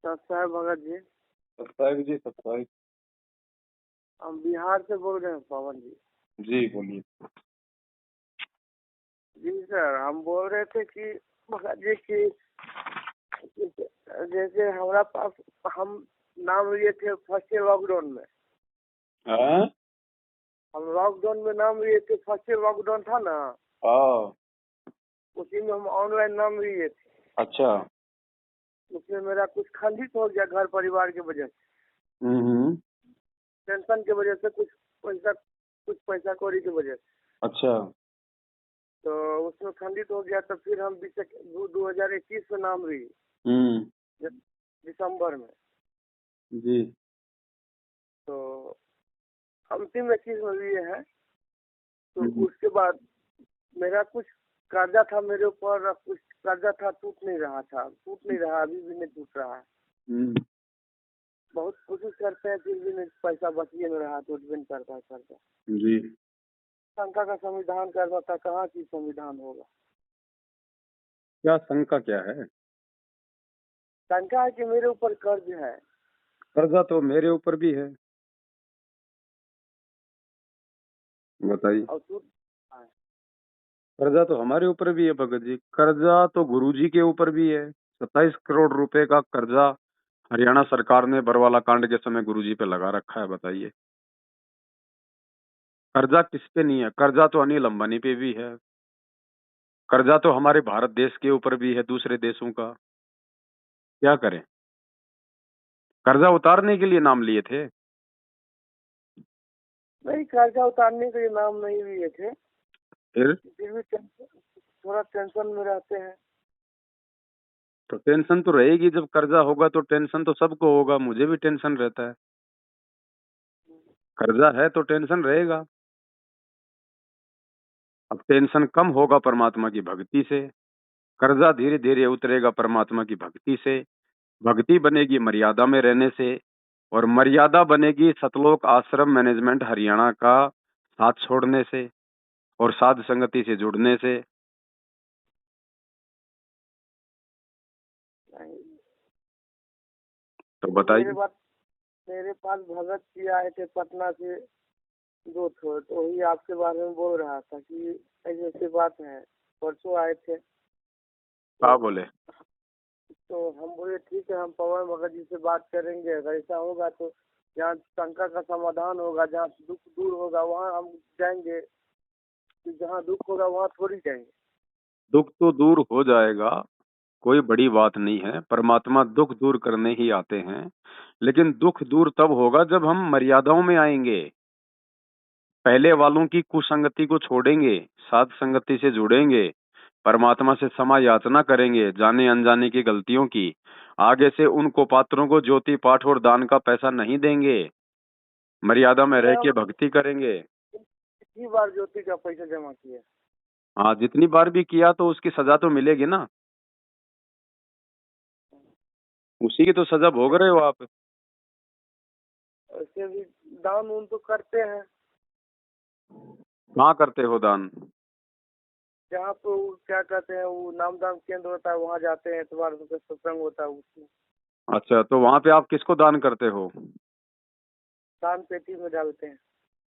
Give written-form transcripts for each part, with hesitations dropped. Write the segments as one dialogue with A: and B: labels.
A: सत्साई भगत जी।
B: सत्साई जी, सत्साई।
A: हम बिहार से बोल रहे हैं पवन जी।
B: जी बोलिए।
A: जी सर, हम बोल रहे थे कि भगत जी की जैसे हमारा पास हम नाम लिए थे फर्स्ट लॉकडाउन में।
B: हाँ
A: हम लॉकडाउन में नाम लिए थे, फर्स्ट लॉकडाउन था ना,
B: हाँ।
A: उसी में हम ऑनलाइन नाम लिए थे।
B: अच्छा।
A: उसमें मेरा कुछ खंडित हो गया घर परिवार की वजह से,
B: हम्म।
A: टेंशन की वजह से, कुछ पैसा कौड़ी की वजह से।
B: अच्छा।
A: तो उसमें खंडित हो गया, तो फिर हम 2021 में नाम लिए,
B: हम्म।
A: दिसंबर में।
B: जी।
A: तो अंतिम 21 में लिए हैं। तो उसके बाद मेरा कुछ कर्जा था मेरे ऊपर, और कुछ कर्जा था, टूट नहीं रहा, अभी भी नहीं टूट रहा है। बहुत कोशिश करते हैं फिर भी नहीं, पैसा बचिए नहीं रहा, टूट भी नहीं करता है कर्जा।
B: जी।
A: शंका का संविधान करना था, कहाँ की संविधान होगा।
B: क्या शंका क्या है?
A: शंका है कि मेरे ऊपर कर्ज है।
B: कर्जा तो मेरे ऊपर भी है, बताइए।
A: और टूट है।
B: कर्जा तो हमारे ऊपर भी है भगत जी, कर्जा तो गुरुजी के ऊपर भी है। 27 करोड़ रुपए का कर्जा हरियाणा सरकार ने बरवाला कांड के समय गुरुजी पे लगा रखा है, बताइए। कर्जा किस पे नहीं है? कर्जा तो अनिल अंबानी पे भी है। कर्जा तो हमारे भारत देश के ऊपर भी है, दूसरे देशों का। क्या करें? कर्जा उतारने के लिए नाम लिए थे।
A: नहीं, कर्जा उतारने के लिए नाम नहीं लिए थे,
B: फिर
A: फिर भी थोड़ा टेंशन में रहते हैं।
B: तो टेंशन तो रहेगी, जब कर्जा होगा तो टेंशन तो सबको होगा, मुझे भी टेंशन रहता है। कर्जा है तो टेंशन रहेगा। अब टेंशन कम होगा परमात्मा की भक्ति से, कर्जा धीरे धीरे उतरेगा परमात्मा की भक्ति से, भक्ति बनेगी मर्यादा में रहने से, और मर्यादा बनेगी सतलोक आश्रम मैनेजमेंट हरियाणा का साथ छोड़ने से और साध संगति से जुड़ने से।
A: नहीं,
B: तो
A: तो
B: बताइए।
A: मेरे पास भगत जी आए थे पटना से, दो ठो, तो वही आपके बारे में बोल रहा था कि ऐसी ऐसी बात है। परसों आए थे,
B: हाँ
A: तो
B: बोले।
A: हम बोले ठीक है, हम पवन भगत जी से बात करेंगे। अगर ऐसा होगा तो जहाँ शंका का समाधान होगा, जहाँ दुख दूर होगा, वहाँ हम जाएंगे। कि जहाँ दुख होगा वहाँ थोड़ी जाएंगे।
B: दुख तो दूर हो जाएगा, कोई बड़ी बात नहीं है, परमात्मा दुख दूर करने ही आते हैं। लेकिन दुख दूर तब होगा जब हम मर्यादाओं में आएंगे, पहले वालों की कुसंगति को छोड़ेंगे, साध संगति से जुड़ेंगे, परमात्मा से क्षमा याचना करेंगे जाने अनजाने की गलतियों की। आगे से उनको पात्रों को ज्योति पाठ और दान का पैसा नहीं देंगे, मर्यादा में रह के भक्ति करेंगे।
A: कितनी बार ज्योति का पैसा जमा किया।
B: हाँ, जितनी बार भी किया तो उसकी सजा तो मिलेगी ना, उसी की तो सजा भोग रहे हो आप।
A: ऐसे भी दान उन तो करते हैं,
B: कहाँ करते हो दान?
A: जहाँ पे वो क्या कहते हैं, वो नामदान केंद्र होता है, वहाँ जाते हैं, इतवार को सत्संग होता है, उसमें
B: अच्छा, तो वहां पे आप किसको दान करते हो?
A: दान पेटी में डालते हैं।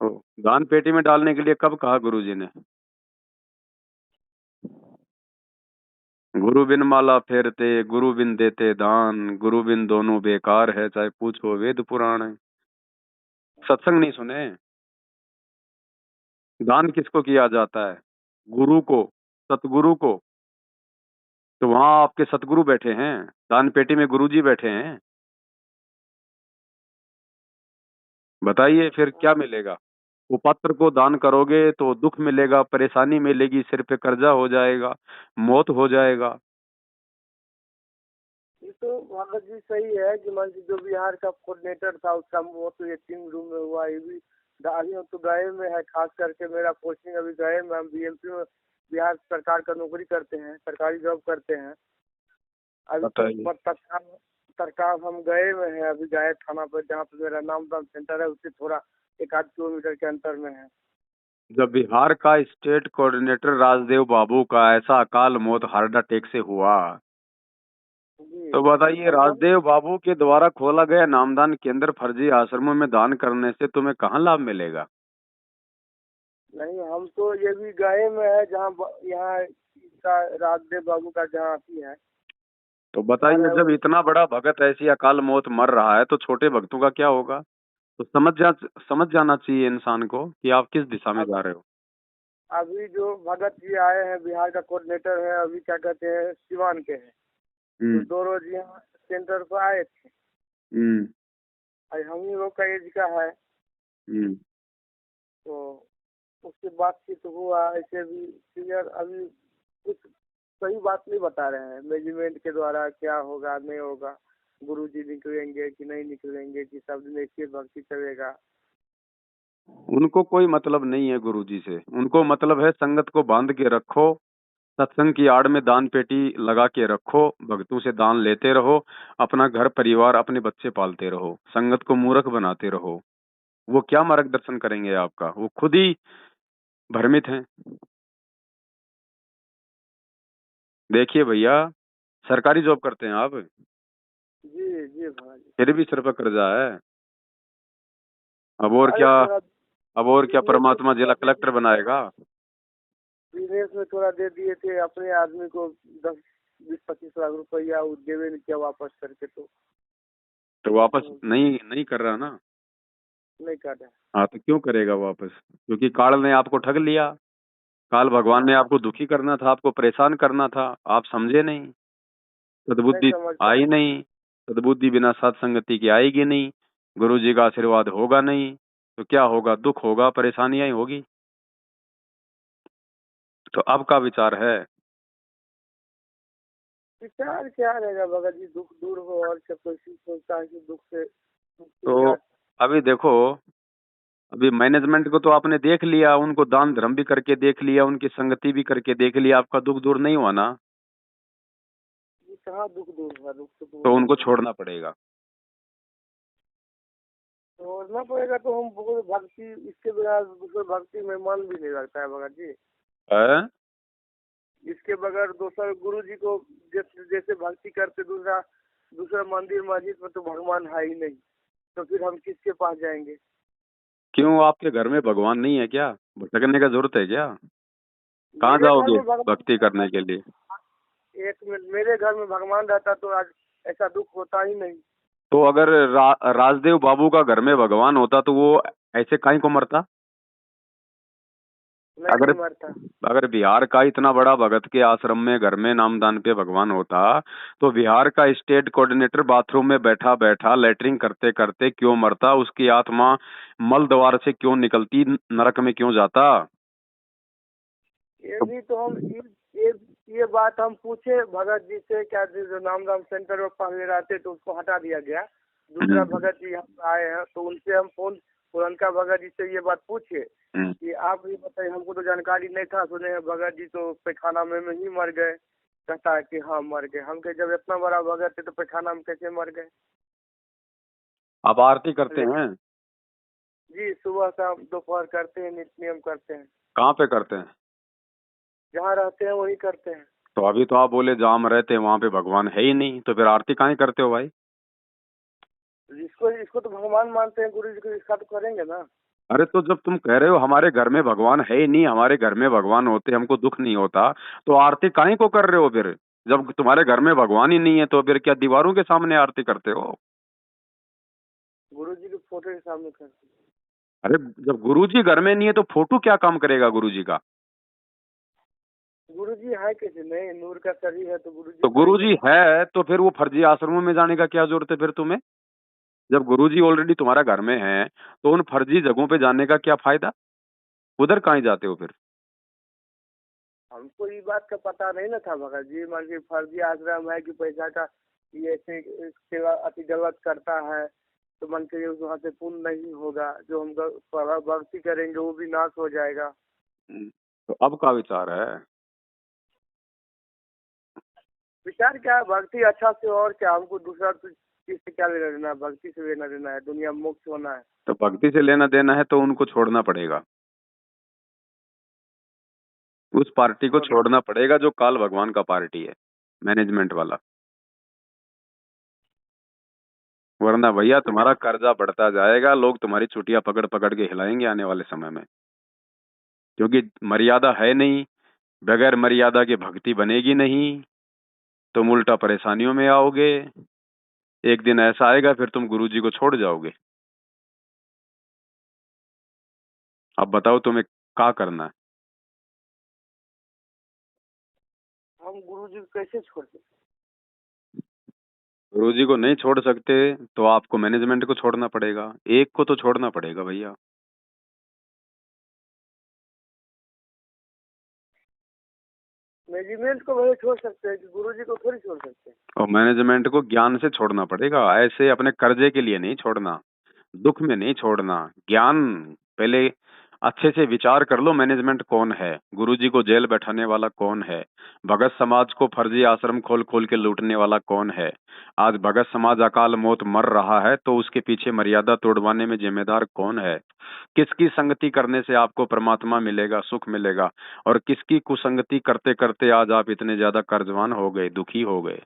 B: ओ, दान पेटी में डालने के लिए कब कहा गुरुजी ने? गुरु बिन माला फेरते, गुरु बिन देते दान, गुरु बिन दोनों बेकार है, चाहे पूछो वेद पुराण है। सत्संग नहीं सुने? दान किसको किया जाता है? गुरु को, सतगुरु को। तो वहां आपके सतगुरु बैठे हैं, दान पेटी में गुरुजी बैठे हैं। बताइए फिर क्या मिलेगा? वो पत्र को दान करोगे तो दुख मिलेगा, परेशानी मिलेगी, सिर पे कर्जा हो जाएगा, मौत हो जाएगा।
A: ये तो भगत जी सही है कि मान लीजिए जो बिहार का कोऑर्डिनेटर था उसका वो तो ये 3 रूम में हुआ। ये भी अभी हम तो गए में है, खास करके मेरा पोस्टिंग अभी गए में, हम बीएमपी में बिहार सरकार का नौकरी करते हैं, सरकारी जॉब करते हैं। अभी तो
B: बताइए।
A: तत्काल सरकार हम गए में है, अभी गए थाना पर जहाँ पे मेरा नामदान सेंटर है, उससे थोड़ा 1 आध किलोमीटर के अंतर में है।
B: जब बिहार का स्टेट कोऑर्डिनेटर राजदेव बाबू का ऐसा अकाल मौत हार्ट अटैक से हुआ,
A: जी।
B: तो बताइए,
A: हम
B: राजदेव बाबू के द्वारा खोला गया नामदान केंद्र फर्जी आश्रमों में दान करने से तुम्हें कहाँ लाभ मिलेगा?
A: नहीं, हम तो ये भी गए में है जहाँ यहाँ इसका राजदेव बाबू का जहाँ अथी है,
B: तो
A: घर
B: बताइए,
A: है
B: जब
A: वो।
B: इतना बड़ा भगत ऐसी अकाल मौत मर रहा है तो छोटे भक्तों का क्या होगा? तो समझ जाना चाहिए इंसान को कि आप किस दिशा में
A: अब
B: जा रहे हो।
A: अभी जो भगत जी आए हैं बिहार का कोऑर्डिनेटर है, अभी क्या कहते हैं सिवान के हैं, तो
B: हम्म।
A: 2 रोज यहाँ सेंटर पर आए थे।
B: हम्म।
A: और हम ही लोग का एज का है,
B: हम्म।
A: तो उससे बातचीत हुआ। ऐसे भी क्लियर अभी कुछ सही बात नहीं बता रहे हैं मैनेजमेंट के द्वारा, क्या होगा नहीं होगा, गुरुजी निकलेंगे कि नहीं निकलेंगे, कि सब दिन ऐसे भक्ति चलेगा।
B: उनको कोई मतलब नहीं है गुरुजी से। उनको मतलब है संगत को बांध के रखो, सत्संग की आड़ में दान पेटी लगा के रखो, भक्तों से दान लेते रहो, अपना घर परिवार अपने बच्चे पालते रहो, संगत को मूर्ख बनाते रहो। वो क्या मार्गदर्शन करेंगे आपका? वो खुद ही भ्रमित हैं। देखिए भैया, सरकारी जॉब करते हैं आप,
A: जी जी भाई।
B: फिर भी सिर पर कर्जा है। अब और
A: अरे
B: क्या?
A: थोड़ा
B: अब और क्या
A: बिजनेस में
B: परमात्मा
A: थोड़ा
B: जिला
A: दे
B: कलेक्टर
A: दिए थे,
B: बनाएगा?
A: बिजनेस में थोड़ा दे दिए थे अपने आदमी को, 10-20-25 लाख रुपया, वो देवे नहीं किया वापस करके,
B: तो वापस
A: तो
B: नहीं नहीं कर रहा ना।
A: नहीं कर रहा।
B: हाँ, तो क्यों करेगा वापस? क्योंकि काल ने आपको ठग लिया। काल भगवान ने
A: हाँ,
B: आपको दुखी करना था, आपको परेशान करना था, आप समझे नहीं।
A: नहीं
B: सद्बुद्धि
A: समझ
B: आई
A: पाए।
B: नहीं। सद्बुद्धि बिना सत्संगति की आएगी नहीं। गुरु जी का आशीर्वाद होगा नहीं। तो क्या होगा? दुख होगा, परेशानियां ही होगी। तो अब का विचार है?
A: विचार क्या रहेगा भगत जी, दुख दूर हो, और सब कोई सोचता है कि दुख से
B: तो
A: याद।
B: अभी देखो, अभी मैनेजमेंट को तो आपने देख लिया, उनको दान धर्म भी करके देख लिया, उनकी संगति भी करके देख लिया, आपका दुख दूर नहीं हुआ ना।
A: ये कहाँ दुख दूर हुआ, दुख तो दूर
B: तो
A: हो
B: उनको
A: गया।
B: छोड़ना पड़ेगा।
A: छोड़ना पड़ेगा तो हम बहुत भक्ति, इसके बिना दूसरे भक्ति में मन भी नहीं लगता है भगत जी।
B: है?
A: इसके बगैर दूसरा गुरु जी को जैसे जैसे भक्ति करते, दूसरा दूसरा मंदिर मस्जिद में तो भगवान है ही नहीं, तो फिर हम किसके पास जाएंगे।
B: क्यों, आपके घर में भगवान नहीं है क्या? भटकने का जरूरत है क्या? कहाँ
A: मेरे घर
B: जाओगे
A: में भगवान
B: भक्ति करने
A: रहता
B: के लिए?
A: तो एक मिनट, मेरे घर में भगवान रहता तो आज ऐसा दुख होता ही नहीं।
B: तो अगर राजदेव बाबू का घर में भगवान होता तो वो ऐसे काहे को मरता?
A: नहीं
B: अगर
A: मरता।
B: अगर बिहार का इतना बड़ा भगत के आश्रम में घर में नामदान पे भगवान होता, तो बिहार का स्टेट कोऑर्डिनेटर बाथरूम में बैठा बैठा लेटरिंग करते करते क्यों मरता? उसकी आत्मा मल द्वार से क्यों निकलती? नरक में क्यों जाता?
A: ये
B: तो
A: भी तो हम ये ये बात हम पूछे भगत जी से, क्या जो नामदान सेंटर में पहले रहते तो उसको हटा दिया गया, दूसरा
B: हम्म।
A: भगत जी हम आए हैं, तो उनसे हम फोन, पुरनका भगत जी से ये बात पूछे
B: हम्म।
A: कि आप ही बताइए, हमको तो जानकारी नहीं था, सुने हैं भगत जी तो पैखाना में ही मर गए। कहता है कि हाँ मर गए। हम कहे जब इतना बड़ा भगत है तो पैखाना में कैसे मर गए।
B: आप आरती करते
A: लेकिन
B: हैं?
A: जी सुबह शाम दोपहर करते हैं, नित्य नियम करते हैं,
B: कहाँ पे करते हैं?
A: जहाँ रहते हैं वही करते हैं।
B: तो अभी तो आप बोले जहाँ हम रहते हैं वहां पे भगवान है ही नहीं, तो फिर आरती काहे करते हो भाई?
A: इसको इसको तो भगवान मानते हैं, गुरु जी को इसका तो करेंगे ना।
B: अरे तो जब तुम कह रहे हो हमारे घर में भगवान है ही नहीं, हमारे घर में भगवान होते हमको दुख नहीं होता, तो आरती काहे को कर रहे हो फिर? जब तुम्हारे घर में भगवान ही नहीं है तो फिर क्या दीवारों के सामने आरती करते हो?
A: गुरु जी के फोटो के सामने करते हैं।
B: अरे, जब गुरुजी घर में नहीं है तो फोटो क्या काम करेगा गुरुजी का?
A: गुरु जी है कैसे नहीं, नूर का शरीर है तो गुरु जी
B: तो
A: करेंगे
B: गुरुजी
A: ना।
B: है तो फिर वो फर्जी आश्रमों में जाने का क्या जरूरत है फिर तुम्हें? जब गुरुजी ऑलरेडी तुम्हारा घर में है तो उन फर्जी जगहों पे जाने का क्या फायदा? उधर काहे जाते हो फिर?
A: हमको ये बात का पता नहीं ना था भगत जी, मान के फर्जी आश्रम है कि पैसा का ये ऐसे सेवा अति गलत करता है, तो मन के वहाँ से पुण्य नहीं होगा, जो हम भक्ति करेंगे वो भी नाश हो जाएगा।
B: तो अब का विचार है?
A: विचार क्या है, भक्ति अच्छा से, और क्या, हमको दूसरा तो चीज से क्या लेना देना है, भक्ति से लेना देना है, दुनिया में मुक्त होना है।
B: तो भक्ति से लेना देना है तो उनको छोड़ना पड़ेगा। उस पार्टी को
A: छोड़ना।
B: छोड़ना पड़ेगा जो काल भगवान का पार्टी है, मैनेजमेंट वाला। वरना भैया तुम्हारा कर्जा बढ़ता जाएगा, लोग तुम्हारी चुटिया पकड़ पकड़ के हिलाएंगे आने वाले समय में, क्योंकि मर्यादा है नहीं। बगैर मर्यादा की भक्ति बनेगी नहीं, तुम उल्टा परेशानियों में आओगे। एक दिन ऐसा आएगा फिर तुम गुरुजी को छोड़ जाओगे। अब बताओ तुम्हें क्या करना है।
A: हम गुरुजी को कैसे छोड़ सकते?
B: गुरुजी को नहीं छोड़ सकते तो आपको मैनेजमेंट को छोड़ना पड़ेगा, एक को तो छोड़ना पड़ेगा भैया।
A: मैनेजमेंट को वही छोड़ सकते हैं कि गुरुजी को थोड़ी छोड़ सकते हैं।
B: और मैनेजमेंट को ज्ञान से छोड़ना पड़ेगा, ऐसे अपने कर्जे के लिए नहीं छोड़ना, दुख में नहीं छोड़ना। ज्ञान पहले अच्छे से विचार कर लो, मैनेजमेंट कौन है, गुरुजी को जेल बैठाने वाला कौन है, भगत समाज को फर्जी आश्रम खोल खोल के लूटने वाला कौन है। आज भगत समाज अकाल मौत मर रहा है तो उसके पीछे मर्यादा तोड़वाने में जिम्मेदार कौन है। किसकी संगति करने से आपको परमात्मा मिलेगा, सुख मिलेगा, और किसकी कुसंगति करते करते आज आप इतने ज्यादा कर्जवान हो गए, दुखी हो गए।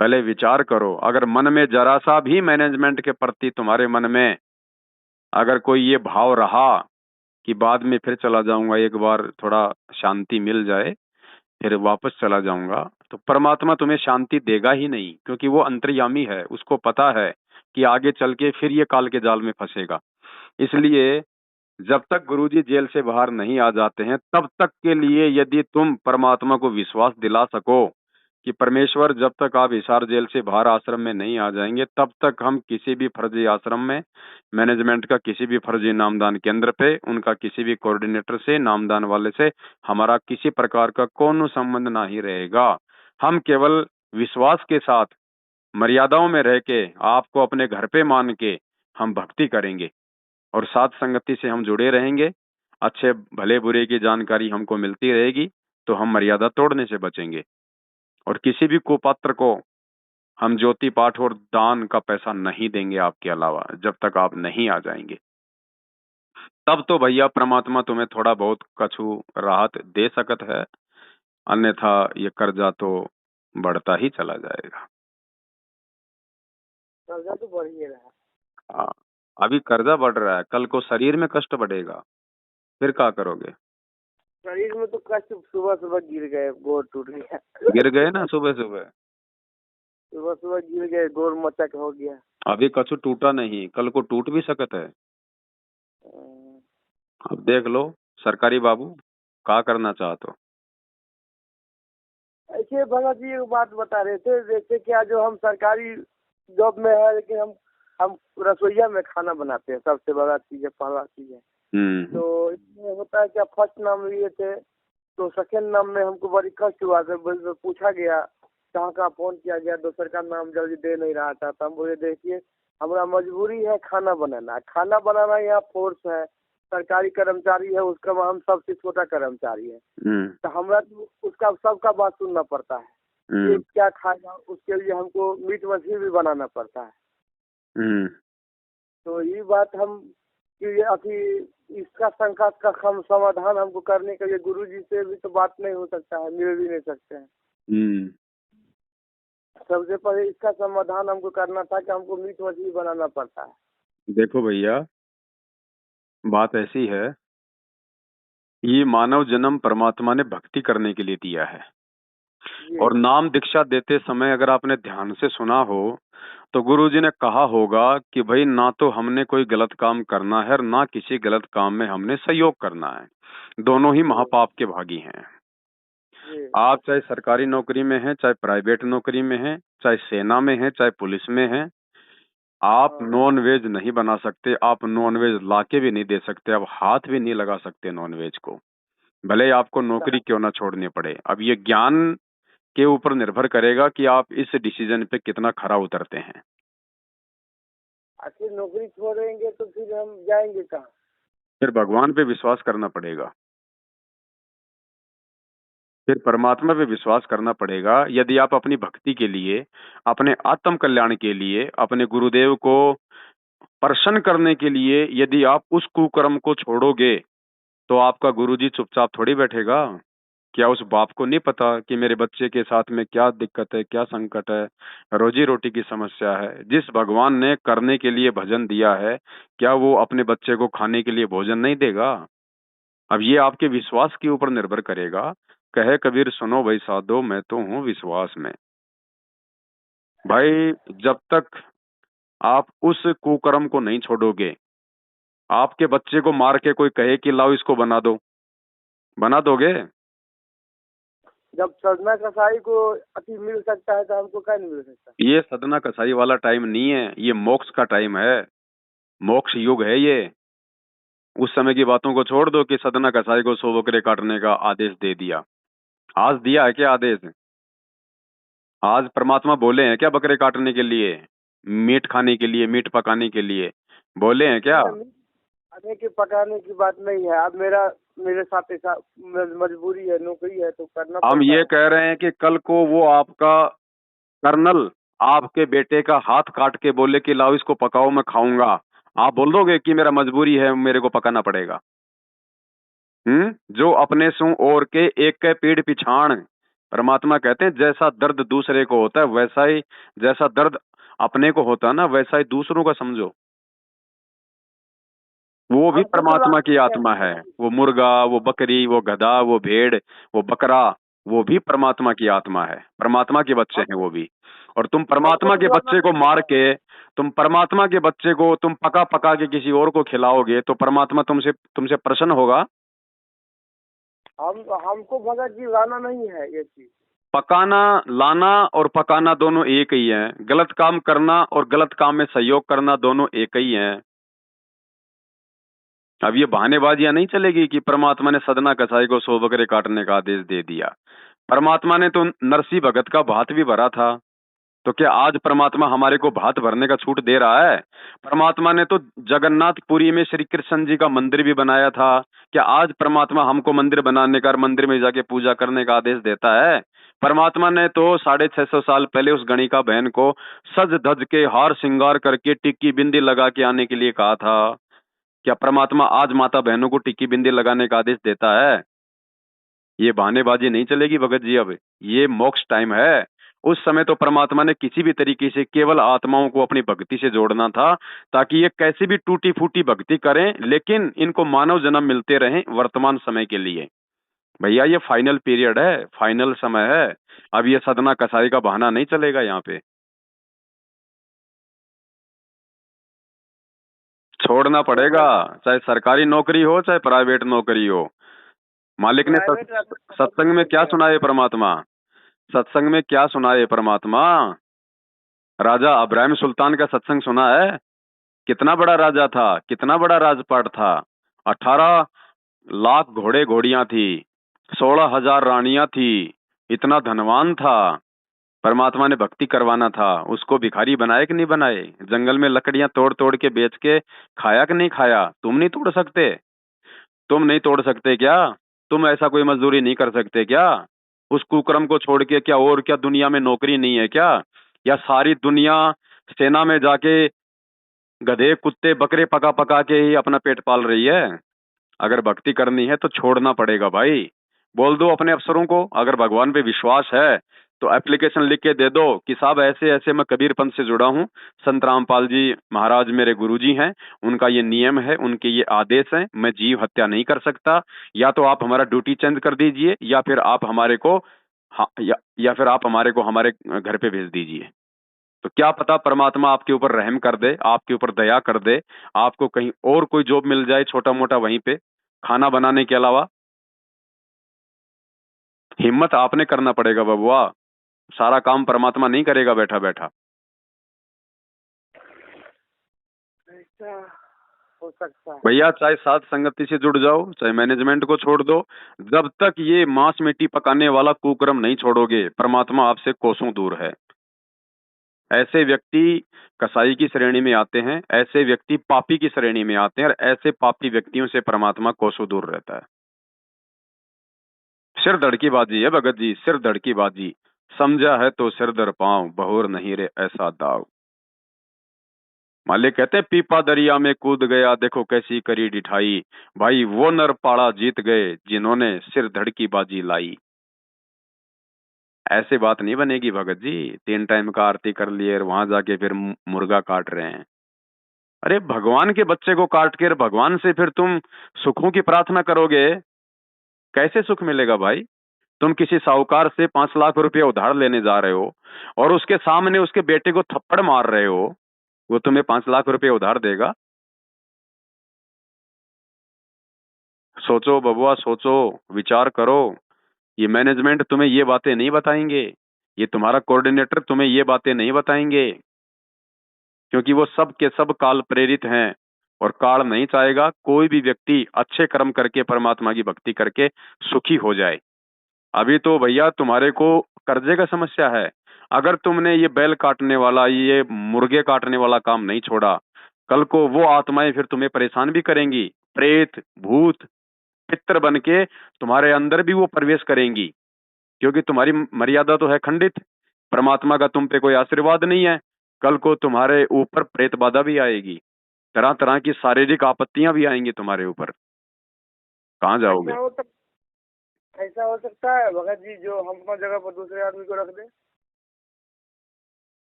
B: पहले विचार करो। अगर मन में जरा सा भी मैनेजमेंट के प्रति तुम्हारे मन में अगर कोई ये भाव रहा कि बाद में फिर चला जाऊंगा, एक बार थोड़ा शांति मिल जाए फिर वापस चला जाऊंगा, तो परमात्मा तुम्हें शांति देगा ही नहीं, क्योंकि वो अंतर्यामी है, उसको पता है कि आगे चल के फिर ये काल के जाल में फंसेगा। इसलिए जब तक गुरुजी जेल से बाहर नहीं आ जाते हैं तब तक के लिए यदि तुम परमात्मा को विश्वास दिला सको कि परमेश्वर जब तक आप हिसार जेल से बाहर आश्रम में नहीं आ जाएंगे तब तक हम किसी भी फर्जी आश्रम में, मैनेजमेंट का किसी भी फर्जी नामदान केंद्र पे, उनका किसी भी कोऑर्डिनेटर से, नामदान वाले से हमारा किसी प्रकार का कोई संबंध नहीं रहेगा। हम केवल विश्वास के साथ मर्यादाओं में रह के आपको अपने घर पे मान के हम भक्ति करेंगे और साथ संगति से हम जुड़े रहेंगे। अच्छे भले बुरे की जानकारी हमको मिलती रहेगी तो हम मर्यादा तोड़ने से बचेंगे, और किसी भी कुपात्र को हम ज्योति पाठ और दान का पैसा नहीं देंगे आपके अलावा, जब तक आप नहीं आ जाएंगे। तब तो भैया परमात्मा तुम्हें थोड़ा बहुत कछु राहत दे सकत है, अन्यथा ये कर्जा तो बढ़ता ही चला जाएगा।
A: कर्जा तो बढ़ ही रहा है।
B: हाँ, अभी कर्जा बढ़ रहा है, कल को शरीर में कष्ट बढ़ेगा, फिर क्या करोगे।
A: शरीर में तो कष्ट, सुबह सुबह गिर गए, गोड़ टूट गया।
B: गिर गए ना सुबह सुबह,
A: सुबह सुबह गिर गए, गोड़ मचक हो गया।
B: अभी कछु टूटा नहीं, कल को टूट भी सकत है। अब देख लो सरकारी बाबू क्या करना चाहते हो।
A: ऐसे भगत जी एक बात बता रहे थे, जैसे क्या जो हम सरकारी जॉब में है लेकिन हम रसोईया में खाना बनाते हैं, सबसे बड़ा चीज है, पहला चीज है। तो इसमें होता है क्या, फर्स्ट नाम लिए थे तो सेकंड नाम में हमको बड़ी कष्ट हुआ, तो पूछा गया कहाँ कहाँ फोन किया गया, दूसर का नाम जल्दी दे नहीं रहा था। तो हम बोले देखिए हमारा मजबूरी है खाना बनाना यहाँ फोर्स है, सरकारी कर्मचारी है, उसका हम सबसे छोटा कर्मचारी है। तो हमारा तो उसका सबका बात सुनना पड़ता है, ये क्या खाएगा, उसके लिए हमको मीट मछली भी बनाना पड़ता है। तो ये बात हम कि अभी इसका शंका का समाधान हमको करने के लिए गुरुजी से भी तो बात नहीं हो सकता है, मिल भी नहीं सकते हैं। सबसे पहले इसका समाधान हमको करना था कि हमको मीट मछली बनाना पड़ता है।
B: देखो भैया बात ऐसी है, ये मानव जन्म परमात्मा ने भक्ति करने के लिए दिया है, और नाम दीक्षा देते समय अगर आपने ध्यान से सुना हो तो गुरुजी ने कहा होगा कि भाई ना तो हमने कोई गलत काम करना है और ना किसी गलत काम में हमने सहयोग करना है, दोनों ही महापाप के भागी हैं। आप चाहे सरकारी नौकरी में हैं, चाहे प्राइवेट नौकरी में हैं, चाहे सेना में हैं, चाहे पुलिस में हैं, आप नॉन वेज नहीं बना सकते, आप नॉन वेज लाके भी नहीं दे सकते, आप हाथ भी नहीं लगा सकते नॉन वेज को, भले ही आपको नौकरी क्यों ना छोड़नी पड़े। अब ये ज्ञान के ऊपर निर्भर करेगा कि आप इस डिसीजन पे कितना खरा उतरते हैं।
A: आखिर नौकरी छोड़ेंगे तो फिर हम जाएंगे कहाँ?
B: फिर भगवान पे विश्वास करना पड़ेगा, फिर परमात्मा पे विश्वास करना पड़ेगा। यदि आप अपनी भक्ति के लिए, अपने आत्म कल्याण के लिए, अपने गुरुदेव को प्रसन्न करने के लिए यदि आप उस कुकर्म को छोड़ोगे तो आपका गुरुजी चुपचाप थोड़ी बैठेगा। क्या उस बाप को नहीं पता कि मेरे बच्चे के साथ में क्या दिक्कत है, क्या संकट है, रोजी रोटी की समस्या है? जिस भगवान ने करने के लिए भजन दिया है, क्या वो अपने बच्चे को खाने के लिए भोजन नहीं देगा? अब ये आपके विश्वास के ऊपर निर्भर करेगा। कहे कबीर सुनो भाई साधो, मैं तो हूं विश्वास में। भाई जब तक आप उस कुकर्म को नहीं छोड़ोगे, आपके बच्चे को मार के कोई कहे कि लाओ इसको बना दो, बना दोगे?
A: जब सजना कसाई को अति मिल सकता है तो हमको क्या नहीं मिल सकता?
B: ये सदना कसाई वाला टाइम नहीं है, ये मोक्ष का टाइम है, मोक्ष युग है ये। उस समय की बातों को छोड़ दो कि सदना कसाई को 100 बकरे काटने का आदेश दे दिया। आज दिया है क्या आदेश? आज परमात्मा बोले हैं क्या बकरे काटने के लिए, मीट खाने के लिए, मीट पकाने के लिए बोले हैं क्या?
A: खाने के पकाने की बात नहीं है। अब मेरे साथ ऐसा मजबूरी है, नौकरी है तो करना
B: हम
A: पड़ता
B: ये
A: है।
B: कह रहे हैं कि कल को वो आपका कर्नल आपके बेटे का हाथ काट के बोले कि लाओ इसको पकाओ मैं खाऊंगा, आप बोल दोगे कि मेरा मजबूरी है, मेरे को पकाना पड़ेगा? जो अपने सु और के एक के पीड़ पिछाड़। परमात्मा कहते हैं जैसा दर्द दूसरे को होता है वैसा ही, जैसा दर्द अपने को होता है ना वैसा ही दूसरों का समझो। वो भी
A: हमको तो
B: परमात्मा की
A: लगता
B: आत्मा है। वो मुर्गा, वो बकरी, वो गधा, वो भेड़, वो बकरा, वो भी परमात्मा की आत्मा है, परमात्मा के बच्चे हैं वो भी। और तुम
A: हमको
B: परमात्मा
A: तो
B: के
A: डर
B: बच्चे को
A: लगता
B: मार
A: है।
B: के, तुम परमात्मा के बच्चे को तुम पका पका के किसी और को खिलाओगे तो परमात्मा तुमसे तुमसे प्रसन्न होगा?
A: हमको भगत जी लाना नहीं है ये चीज।
B: पकाना, लाना और पकाना दोनों एक ही हैं। गलत काम करना और गलत काम में सहयोग करना दोनों एक ही हैं। अब ये बहानेबाजियां नहीं चलेगी कि परमात्मा ने सदना कसाई को 100 बकरे काटने का आदेश दे दिया। परमात्मा ने तो नरसी भगत का भात भी भरा था, तो क्या आज परमात्मा हमारे को भात भरने का छूट दे रहा है? परमात्मा ने तो जगन्नाथपुरी में श्री कृष्ण जी का मंदिर भी बनाया था। क्या आज परमात्मा हमको मंदिर बनाने का और मंदिर में जाके पूजा करने का आदेश देता है? परमात्मा ने तो 650 साल पहले उस गणिका बहन को सज धज के हार श्रृंगार करके टिक्की बिंदी लगा के आने के लिए कहा था। क्या परमात्मा आज माता बहनों को टिक्की बिंदी लगाने का आदेश देता है? ये बहानेबाजी नहीं चलेगी भगत जी। अब ये मोक्ष टाइम है। उस समय तो परमात्मा ने किसी भी तरीके से केवल आत्माओं को अपनी भक्ति से जोड़ना था, ताकि ये कैसी भी टूटी फूटी भक्ति करें लेकिन इनको मानव जन्म मिलते रहें वर्तमान समय के लिए। भैया ये फाइनल पीरियड है, फाइनल समय है। अब ये सदना कसाई का बहाना नहीं चलेगा यहाँ पे। छोड़ना पड़ेगा, चाहे सरकारी नौकरी हो चाहे प्राइवेट नौकरी हो। मालिक ने
A: प्राइवेट रहना पसंद
B: सत्संग
A: नहीं
B: में क्या
A: करते हैं।
B: सुनाए परमात्मा? सत्संग में क्या सुनाए परमात्मा? राजा अब्राहिम सुल्तान का सत्संग सुना है? कितना बड़ा राजा था, कितना बड़ा राजपाट था। 18 लाख घोड़े घोड़ियां थी, 16,000 रानियां थी, इतना धनवान था। परमात्मा ने भक्ति करवाना था, उसको भिखारी बनाए कि नहीं बनाए? जंगल में लकड़ियां तोड़ तोड़ के बेच के खाया कि नहीं खाया? तुम नहीं तोड़ सकते? तुम नहीं तोड़ सकते क्या? तुम ऐसा कोई मजदूरी नहीं कर सकते क्या? उस कुकर्म को छोड़ के क्या और क्या दुनिया में नौकरी नहीं है क्या? या सारी दुनिया सेना में जाके गधे कुत्ते बकरे पका पका के ही अपना पेट पाल रही है? अगर भक्ति करनी है तो छोड़ना पड़ेगा भाई। बोल दो अपने अफसरों को, अगर भगवान पे विश्वास है तो एप्लीकेशन लिख के दे दो कि साहब ऐसे ऐसे मैं कबीर पंथ से जुड़ा हूँ, संत रामपाल जी महाराज मेरे गुरुजी हैं, उनका ये नियम है, उनके ये आदेश हैं, मैं जीव हत्या नहीं कर सकता। या तो आप हमारा ड्यूटी चेंज कर दीजिए या फिर आप हमारे को या फिर आप हमारे को हमारे घर पे भेज दीजिए। तो क्या पता परमात्मा आपके ऊपर रहम कर दे, आपके ऊपर दया कर दे, आपको कहीं और कोई जॉब मिल जाए छोटा मोटा वहीं पे खाना बनाने के अलावा। हिम्मत आपने करना पड़ेगा बबुआ, सारा काम परमात्मा नहीं करेगा बैठा बैठा।
A: ऐसा हो सकता है।
B: भैया चाहे साथ संगति से जुड़ जाओ चाहे मैनेजमेंट को छोड़ दो, जब तक ये मांस मिट्टी पकाने वाला कुकर्म नहीं छोड़ोगे परमात्मा आपसे कोसों दूर है। ऐसे व्यक्ति कसाई की श्रेणी में आते हैं, ऐसे व्यक्ति पापी की श्रेणी में आते हैं, और ऐसे पापी व्यक्तियों से परमात्मा कोसों दूर रहता है। सिर धड़ की बाजी है भगत जी, सिर धड़ की बाजी। समझा है तो सिर धड़ पांव, बहोर नहीं रे ऐसा दाव। मालिक कहते हैं पीपा दरिया में कूद गया, देखो कैसी करी डिठाई। भाई वो नर पाड़ा जीत गए जिन्होंने सिर धड़ की बाजी लाई। ऐसे बात नहीं बनेगी भगत जी। 3 टाइम का आरती कर लिए और वहां जाके फिर मुर्गा काट रहे हैं। अरे भगवान के बच्चे को काट कर भगवान से फिर तुम सुखों की प्रार्थना करोगे, कैसे सुख मिलेगा भाई? तुम किसी साहूकार से 5 लाख रुपए उधार लेने जा रहे हो और उसके सामने उसके बेटे को थप्पड़ मार रहे हो, वो तुम्हें 5 लाख रुपए उधार देगा? सोचो बबुआ, सोचो, विचार करो। ये मैनेजमेंट तुम्हें ये बातें नहीं बताएंगे, ये तुम्हारा कोऑर्डिनेटर तुम्हें ये बातें नहीं बताएंगे, क्योंकि वो सब के सब काल प्रेरित हैं। और काल नहीं चाहेगा कोई भी व्यक्ति अच्छे कर्म करके परमात्मा की भक्ति करके सुखी हो जाए। अभी तो भैया तुम्हारे को कर्जे का समस्या है। अगर तुमने ये बैल काटने वाला, ये मुर्गे काटने वाला काम नहीं छोड़ा, कल को वो आत्माएं फिर तुम्हें परेशान भी करेंगी। प्रेत, भूत, पितर बन के तुम्हारे अंदर भी वो प्रवेश करेंगी, क्योंकि तुम्हारी मर्यादा तो है खंडित। परमात्मा का तुम पे कोई आशीर्वाद नहीं है। कल को तुम्हारे ऊपर प्रेत बाधा भी आएगी, तरह तरह की शारीरिक आपत्तियां भी आएंगी तुम्हारे ऊपर। कहाँ जाओगे?
A: ऐसा हो सकता है भगत जी जो हम अपना जगह पर दूसरे आदमी को रख दे?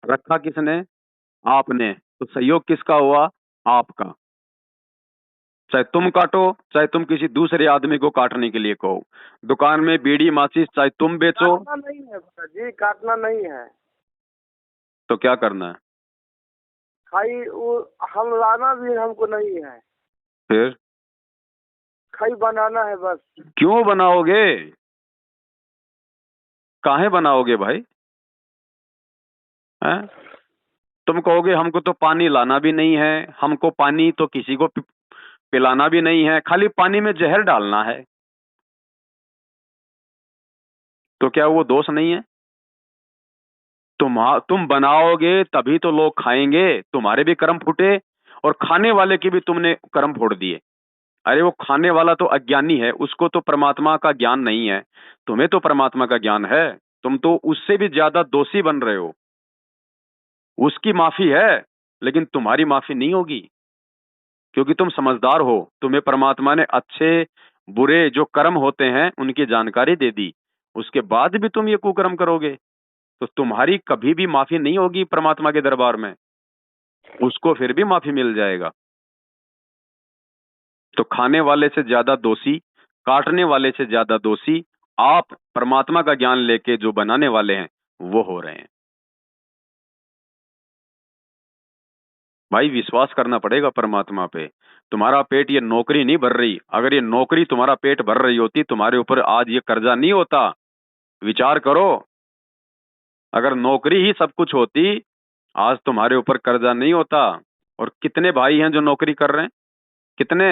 B: रखा किसने? आपने। तो सहयोग किसका हुआ? आपका। चाहे तुम काटो, चाहे तुम किसी दूसरे आदमी को काटने के लिए कहो। दुकान में बीड़ी माचिस चाहे तुम बेचो।
A: काटना नहीं है भगत जी, काटना नहीं है।
B: तो क्या करना है?
A: खाई वो हम लाना भी हमको नहीं है,
B: फिर
A: खाई बनाना है बस।
B: क्यों बनाओगे? काहे बनाओगे भाई? हैं? तुम कहोगे हमको तो पानी लाना भी नहीं है, हमको पानी तो किसी को पिलाना भी नहीं है, खाली पानी में जहर डालना है। तो क्या वो दोष नहीं है? तुम बनाओगे तभी तो लोग खाएंगे। तुम्हारे भी कर्म फूटे और खाने वाले के भी तुमने कर्म फोड़ दिए। अरे वो खाने वाला तो अज्ञानी है, उसको तो परमात्मा का ज्ञान नहीं है। तुम्हें तो परमात्मा का ज्ञान है। तुम तो उससे भी ज्यादा दोषी बन रहे हो। उसकी माफी है, लेकिन तुम्हारी माफी नहीं होगी, क्योंकि तुम समझदार हो। तुम्हें परमात्मा ने अच्छे बुरे जो कर्म होते हैं उनकी जानकारी दे दी, उसके बाद भी तुम ये कुकर्म करोगे, तो तुम्हारी कभी भी माफी नहीं होगी परमात्मा के दरबार में। उसको फिर भी माफी मिल जाएगा। तो खाने वाले से ज्यादा दोषी, काटने वाले से ज्यादा दोषी आप परमात्मा का ज्ञान लेके जो बनाने वाले हैं वो हो रहे हैं। भाई विश्वास करना पड़ेगा परमात्मा पे। तुम्हारा पेट ये नौकरी नहीं भर रही। अगर ये नौकरी तुम्हारा पेट भर रही होती, तुम्हारे ऊपर आज ये कर्जा नहीं होता। विचार करो, अगर नौकरी ही सब कुछ होती, आज तुम्हारे ऊपर कर्जा नहीं होता। और कितने भाई हैं जो नौकरी कर रहे हैं? कितने?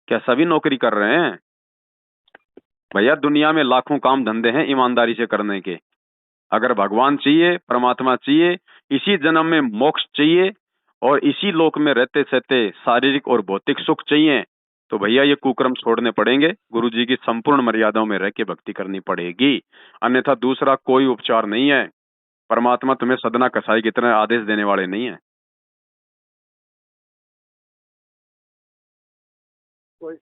B: क्या सभी नौकरी कर रहे हैं? भैया दुनिया में लाखों काम धंधे हैं ईमानदारी से करने के। अगर भगवान चाहिए, परमात्मा चाहिए, इसी जन्म में मोक्ष चाहिए और इसी लोक में रहते सहते शारीरिक और भौतिक सुख चाहिए, तो भैया ये कुकर्म छोड़ने पड़ेंगे। गुरु जी की संपूर्ण मर्यादाओं में रह के भक्ति करनी पड़ेगी, अन्यथा दूसरा कोई उपचार नहीं है। परमात्मा तुम्हें सदना कसाई की तरह आदेश देने वाले नहीं है।
A: कोई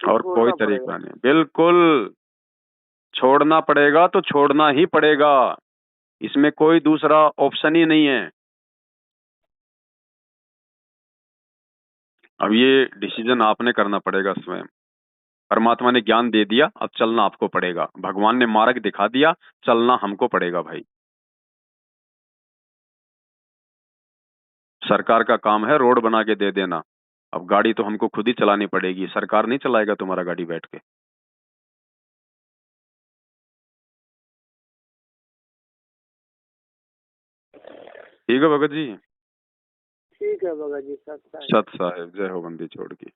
B: और कोई
A: छोड़ना
B: तरीका
A: पड़ेगा।
B: नहीं, बिल्कुल छोड़ना पड़ेगा तो छोड़ना ही पड़ेगा। इसमें कोई दूसरा ऑप्शन ही नहीं है। अब ये डिसीजन आपने करना पड़ेगा स्वयं। परमात्मा ने ज्ञान दे दिया, अब चलना आपको पड़ेगा। भगवान ने मार्ग दिखा दिया, चलना हमको पड़ेगा भाई। सरकार का काम है रोड बना के दे देना, अब गाड़ी तो हमको खुद ही चलानी पड़ेगी। सरकार नहीं चलाएगा तुम्हारा गाड़ी बैठ के। ठीक है भगत जी।
A: ठीक है भगत जी, सत्ता है।
B: सत साहेब, जय हो बंदी छोड़ की।